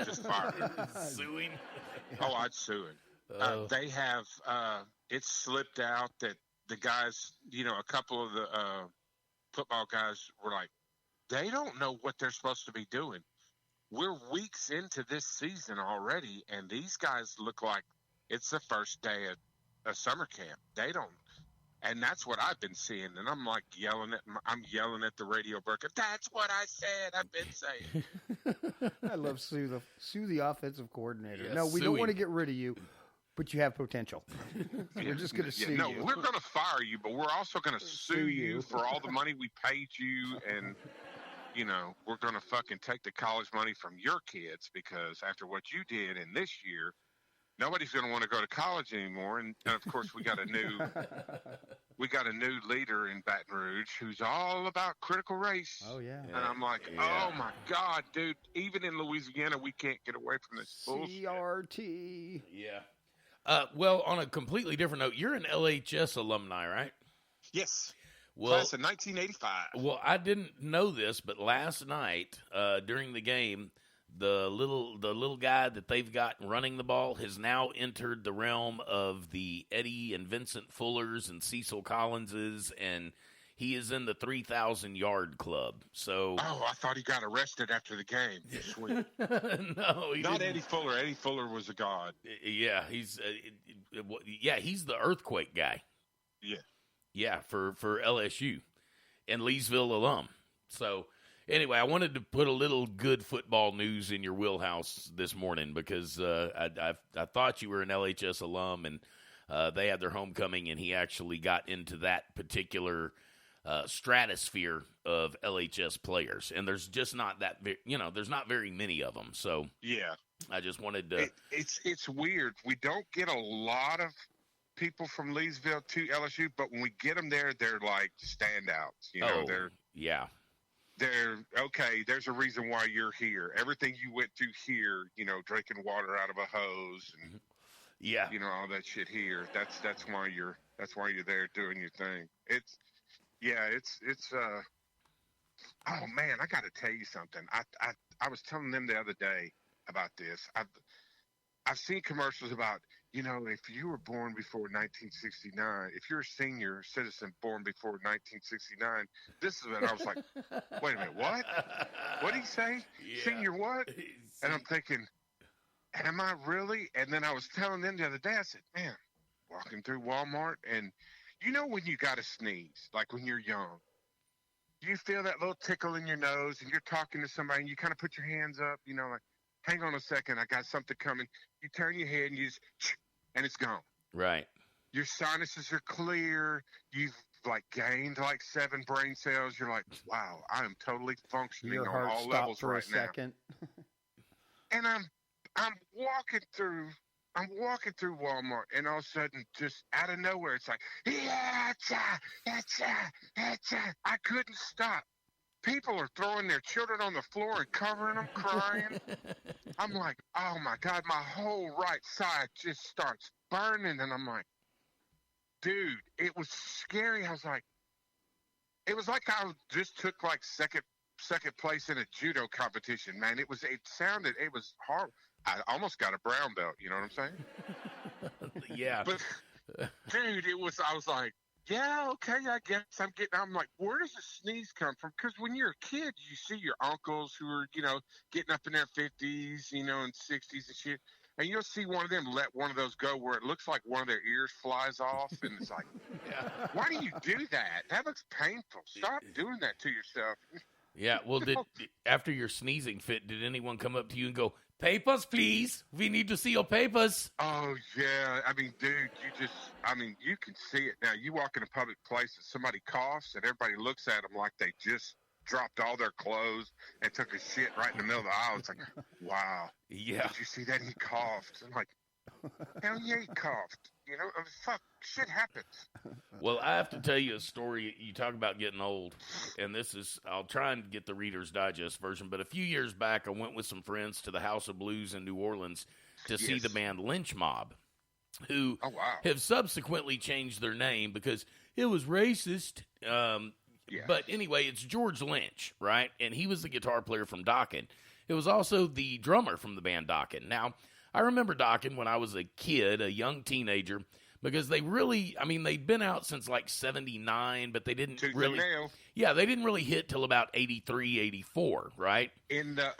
Just fire him. Suing. Oh, I'd sue him. Oh, They have it's slipped out that the guys, a couple of the football guys were like, they don't know what they're supposed to be doing. We're weeks into this season already, and these guys look like it's the first day at a summer camp. They don't, and that's what I've been seeing. And I'm like I'm yelling at the radio broadcast. That's what I said. I've been saying. I love Sue the offensive coordinator. Yeah, No, we don't want to suing. get rid of you, but you have potential. We're just going to sue No, you. we're going to fire you, but we're also going to sue you for all the money we paid you, and we're going to fucking take the college money from your kids because after what you did in this year, nobody's going to want to go to college anymore. And of course, we got a new leader in Baton Rouge who's all about critical race. Oh yeah. And I'm like, Yeah. oh my God, dude! Even in Louisiana, we can't get away from this bullshit. CRT. Yeah. Well, on a completely different note, you're an LHS alumni, right? Yes, Well, class of 1985. well, I didn't know this, but last night during the game, the little guy that they've got running the ball has now entered the realm of the Eddie and Vincent Fullers and Cecil Collinses, and he is in the 3,000-yard club. So, Oh, I thought he got arrested after the game. Sweet. no, he Not didn't. Eddie Fuller. Eddie Fuller was a god. Yeah, he's he's the earthquake guy. Yeah. Yeah, for LSU and Leesville alum. So anyway, I wanted to put a little good football news in your wheelhouse this morning because I thought you were an LHS alum and they had their homecoming and he actually got into that particular stratosphere of LHS players, and there's just not there's not very many of them. So Yeah. I just wanted to. It's weird. We don't get a lot of people from Leesville to LSU, but when we get them there, they're like standouts. Yeah. They're okay. There's a reason why you're here. Everything you went through here, drinking water out of a hose and Yeah. all that shit here. That's why you're there doing your thing. It's oh man, I got to tell you something. I was telling them the other day about this. I've seen commercials about, if you were born before 1969, if you're a senior citizen born before 1969, this is when I was like, wait a minute, what? What did he say? Yeah. Senior what? And I'm thinking, am I really? And then I was telling them the other day, I said, man, walking through Walmart, and when you got to sneeze, like when you're young, you feel that little tickle in your nose and you're talking to somebody and you kind of put your hands up, like, hang on a second, I got something coming. You turn your head and you just, and it's gone. Right. Your sinuses are clear. You've like gained like 7 brain cells. You're like, wow, I am totally functioning Your on heart all stopped levels for right a now. second. And I'm walking through Walmart, and all of a sudden, just out of nowhere, it's like, yeah, I couldn't stop. People are throwing their children on the floor and covering them, crying. I'm like, oh my God, my whole right side just starts burning. And I'm like, dude, it was scary. It was like I just took like second place in a judo competition, man. It was hard. I almost got a brown belt, you know what I'm saying? Yeah. But dude, I was like, yeah, okay, I guess I'm like, where does the sneeze come from? Because when you're a kid, you see your uncles who are, getting up in their 50s, and 60s and shit. And you'll see one of them let one of those go where it looks like one of their ears flies off. And it's like, why do you do that? That looks painful. Stop doing that to yourself. Yeah, well, after your sneezing fit, did anyone come up to you and go, papers, please? We need to see your papers. Oh, yeah. I mean, dude, you can see it now. You walk in a public place and somebody coughs and everybody looks at them like they just dropped all their clothes and took a shit right in the middle of the aisle. It's like, wow. Yeah. Did you see that? He coughed. I'm like, hell yeah, he coughed. Fuck, shit happens. Well, I have to tell you a story. You talk about getting old, and I'll try and get the Reader's Digest version, but a few years back, I went with some friends to the House of Blues in New Orleans to see the band Lynch Mob, who have subsequently changed their name because it was racist. But anyway, it's George Lynch, right? And he was the guitar player from Dokken. it was also the drummer from the band Dokken. Now, I remember Dokken when I was a kid, a young teenager, because they really, I mean, they'd been out since like 79, but they didn't Tooth really, and nail. yeah, they didn't really hit till about 83, 84, right? In the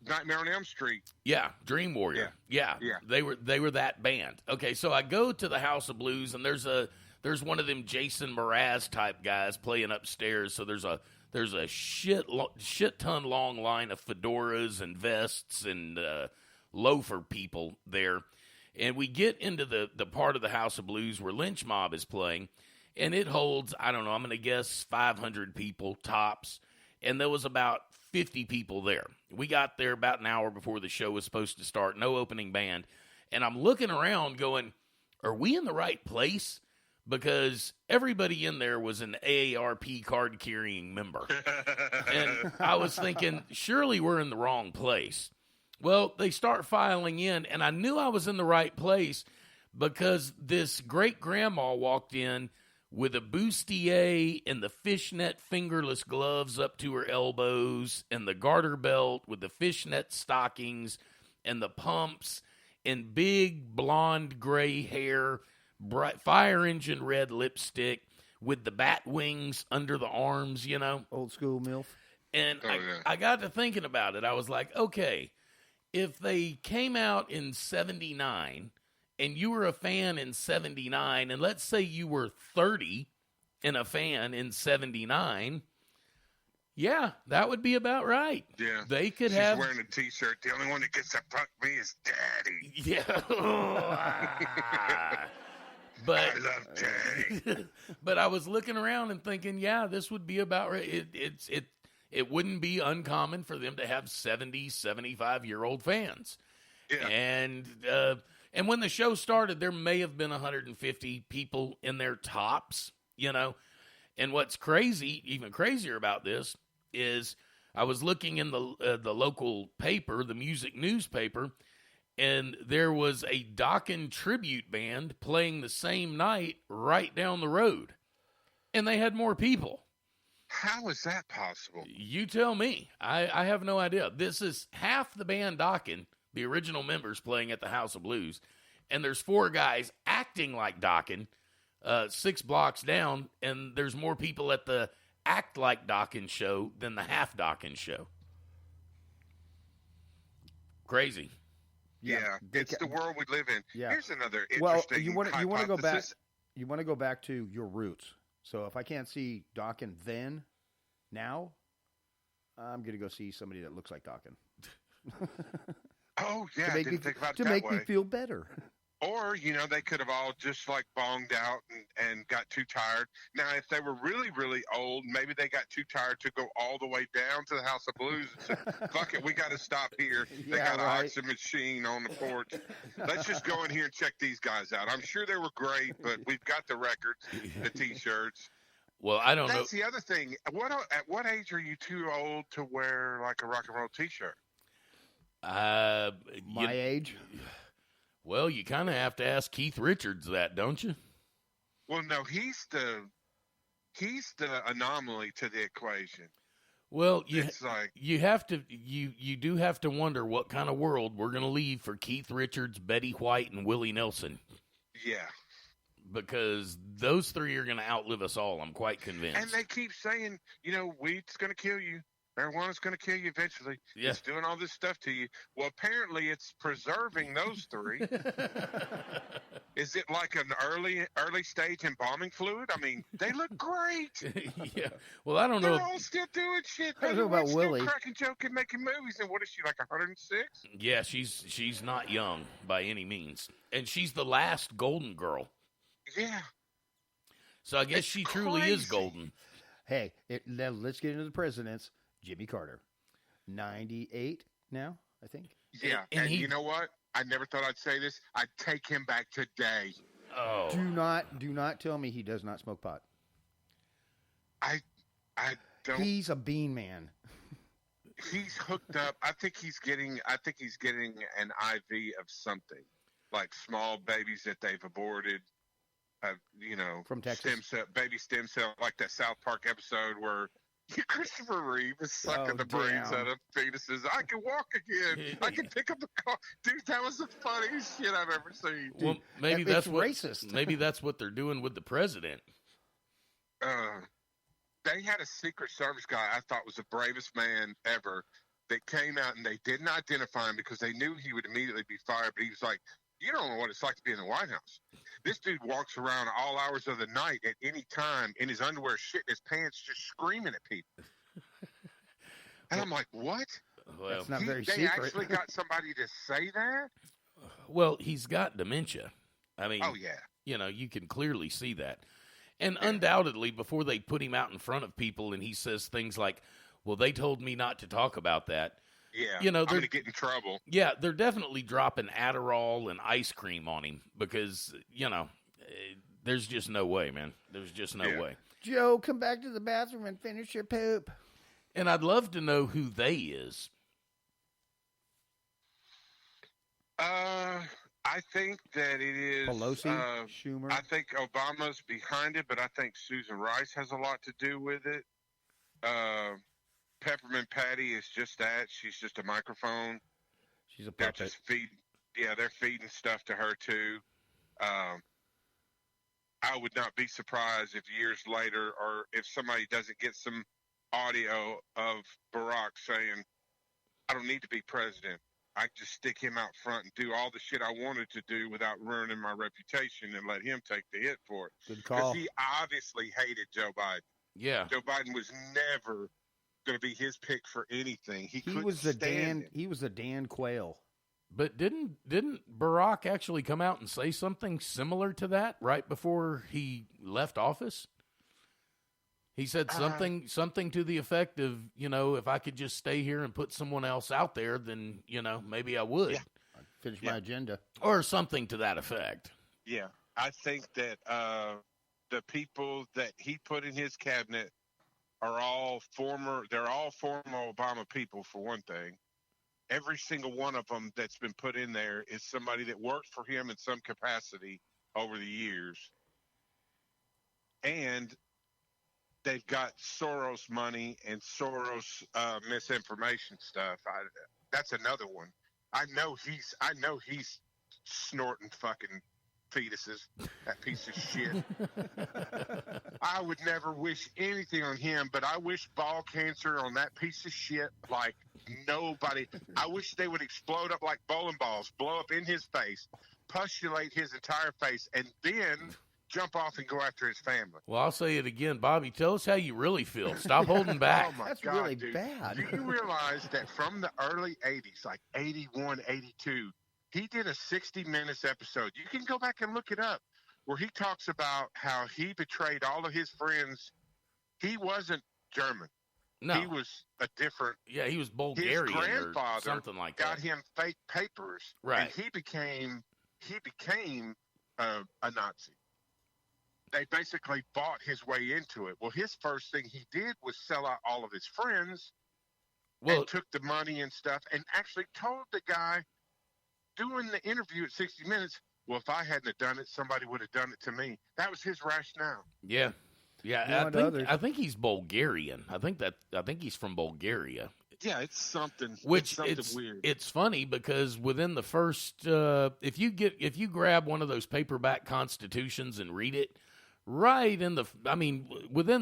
Nightmare on Elm Street. Yeah, Dream Warrior. Yeah. Yeah. They were that band. Okay, so I go to the House of Blues, and there's one of them Jason Mraz type guys playing upstairs. So there's a shit ton long line of fedoras and vests and loafer people there. And we get into the part of the House of Blues where Lynch Mob is playing, and it holds, I don't know, I'm going to guess 500 people tops, and there was about 50 people there. We got there about an hour before the show was supposed to start, no opening band, and I'm looking around going, are we in the right place? Because everybody in there was an AARP card-carrying member. And I was thinking, surely we're in the wrong place. Well, they start filing in, and I knew I was in the right place because this great-grandma walked in with a bustier and the fishnet fingerless gloves up to her elbows and the garter belt with the fishnet stockings and the pumps and big blonde gray hair, bright fire engine red lipstick with the bat wings under the arms, you know. Old school MILF. And Oh, yeah. I got to thinking about it. I was like, okay, if they came out in 79 and you were a fan in 79, and let's say you were 30 and a fan in 79, yeah, that would be about right. Yeah. They could She's have. wearing a T-shirt. The only one that gets to fuck me is Daddy. Yeah. But I love Daddy. but I was looking around and thinking, yeah, this would be about right. It wouldn't be uncommon for them to have 70, 75-year-old fans. Yeah. And when the show started, there may have been 150 people in their tops, you know. And what's crazy, even crazier about this, is I was looking in the local paper, the music newspaper, and there was a Dokken tribute band playing the same night right down the road. And they had more people. How is that possible? You tell me. I have no idea. This is half the band Dokken, the original members playing at the House of Blues, and there's 4 guys acting like Dokken 6 blocks down, and there's more people at the Act Like Dokken show than the Half Dokken show. Crazy. Yeah, it's the world we live in. Yeah. Here's another Well, interesting you want to go back. hypothesis. You want to go back to your roots. So if I can't see Dokken then, now, I'm gonna go see somebody that looks like Dokken. Oh, yeah, to I make, didn't me, think about it to that make way. me feel better. Or, they could have all just like bonged out and got too tired. Now, if they were really, really old, maybe they got too tired to go all the way down to the House of Blues and said, fuck it, we got to stop here. They Yeah, got an right. oxygen machine on the porch. Let's just go in here and check these guys out. I'm sure they were great, but we've got the records, the T-shirts. Well, I don't know. That's the other thing. At what age are you too old to wear like a rock and roll T-shirt? My age. Well, you kind of have to ask Keith Richards that, don't you? Well, no, he's the anomaly to the equation. Well, It's like, you have to you do have to wonder what kind of world we're going to leave for Keith Richards, Betty White, and Willie Nelson, yeah. because those 3 are going to outlive us all. I'm quite convinced. And they keep saying, weed's going to kill you. Marijuana's going to kill you eventually. Yeah. It's doing all this stuff to you. Well, apparently it's preserving those 3. Is it like an early stage embalming fluid? I mean, they look great. Yeah. Well, I don't know. They're all still doing shit. I don't know about Still Willie. cracking joke and making movies. And what is she, like 106? Yeah, she's not young by any means, and she's the last Golden Girl. Yeah. So I guess It's she truly is crazy. golden. Hey, now let's get into the presidents. Jimmy Carter, 98 now, I think. Yeah. And And he- you know what? I never thought I'd say this. I'd take him back today. Oh, Do not tell me he does not smoke pot. I don't. He's a bean man. He's hooked up. I think he's getting an IV of something, like small babies that they've aborted. From Texas. baby stem cell, like that South Park episode where Christopher Reeve is sucking the brains damn. out of fetuses. I can walk again. I can pick up a car. Dude, that was the funniest shit I've ever seen. Well, maybe it's that's what racist. maybe that's what they're doing with the president. They had a Secret Service guy I thought was the bravest man ever that came out, and they didn't identify him because they knew he would immediately be fired. But he was like, you don't know what it's like to be in the White House. This dude walks around all hours of the night at any time in his underwear, shitting his pants, just screaming at people. And I'm like, what? Well, That's not very They secret. actually got somebody to say that? well, he's got dementia. I mean, Oh, yeah. you can clearly see that. And undoubtedly, before they put him out in front of people and he says things like, well, they told me not to talk about that. Yeah, I'm going to get in trouble. Yeah, they're definitely dropping Adderall and ice cream on him because, there's just no way, man. There's just no way. Joe, come back to the bathroom and finish your poop. And I'd love to know who they is. I think that it is Pelosi, Schumer. I think Obama's behind it, but I think Susan Rice has a lot to do with it. Peppermint Patty is just that. She's just a microphone. She's a They're puppet. just they're feeding stuff to her too. I would not be surprised if years later, or if somebody doesn't get some audio of Barack saying, I don't need to be president. I can just stick him out front and do all the shit I wanted to do without ruining my reputation and let him take the hit for it. Good Because call. he obviously hated Joe Biden. Yeah. Joe Biden was never going to be his pick for anything. He was the stand it. He was the Dan Quayle. But didn't Barack actually come out and say something similar to that right before he left office? He said something to the effect of, if I could just stay here and put someone else out there, then, maybe I would. Yeah. Finish my agenda. Or something to that effect. Yeah, I think that the people that he put in his cabinet are all they're all former Obama people, for one thing. Every single one of them that's been put in there is somebody that worked for him in some capacity over the years. And they've got Soros money and Soros misinformation stuff. That's another one. I know he's snorting fucking fetuses, that piece of shit. I would never wish anything on him, but I wish ball cancer on that piece of shit like nobody. I wish they would explode up like bowling balls, blow up in his face, pustulate his entire face, and then jump off and go after his family. Well, I'll say it again, Bobby. Tell us how you really feel. Stop holding back. Oh my That's God, really dude. bad. Do you realize that from the early 80s, like 81, 82, he did a 60 Minutes episode. You can go back and look it up, where he talks about how he betrayed all of his friends. He wasn't German. No. He was a different. Yeah, he was His Bulgarian or grandfather something like got that. him fake papers, Right. and he became a Nazi. They basically bought his way into it. Well, his first thing he did was sell out all of his friends, Well, and took the money and stuff, and actually told the guy doing the interview at 60 Minutes, well, if I hadn't have done it, somebody would have done it to me. That was his rationale. yeah. Yeah, You want others. I think he's Bulgarian. I think he's from Bulgaria. Yeah, it's something. Which it's something weird. It's funny because within the first, if you grab one of those paperback constitutions and read it, within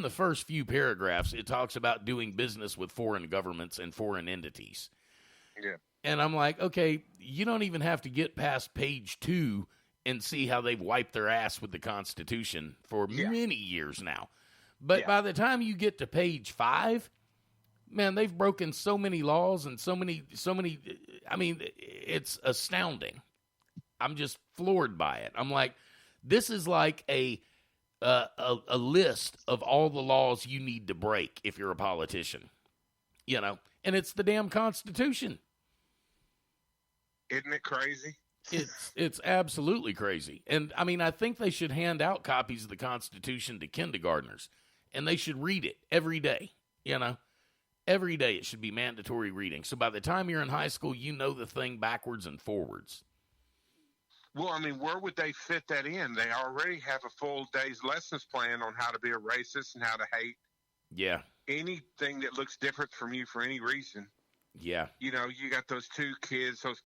the first few paragraphs, it talks about doing business with foreign governments and foreign entities. Yeah. And I'm like, okay, you don't even have to get past page 2 and see how they've wiped their ass with the Constitution for many years now. But by the time you get to page 5, man, they've broken so many laws and so many. I mean, it's astounding. I'm just floored by it. I'm like, this is like a list of all the laws you need to break if you're a politician, and it's the damn Constitution. Isn't it crazy? It's absolutely crazy. And I mean, I think they should hand out copies of the Constitution to kindergartners, and they should read it every day. Every day it should be mandatory reading. So by the time you're in high school, you know the thing backwards and forwards. Well, I mean, where would they fit that in? They already have a full day's lessons plan on how to be a racist and how to hate. Yeah. anything that looks different from you for any reason. Yeah. You know, you got those two kids, those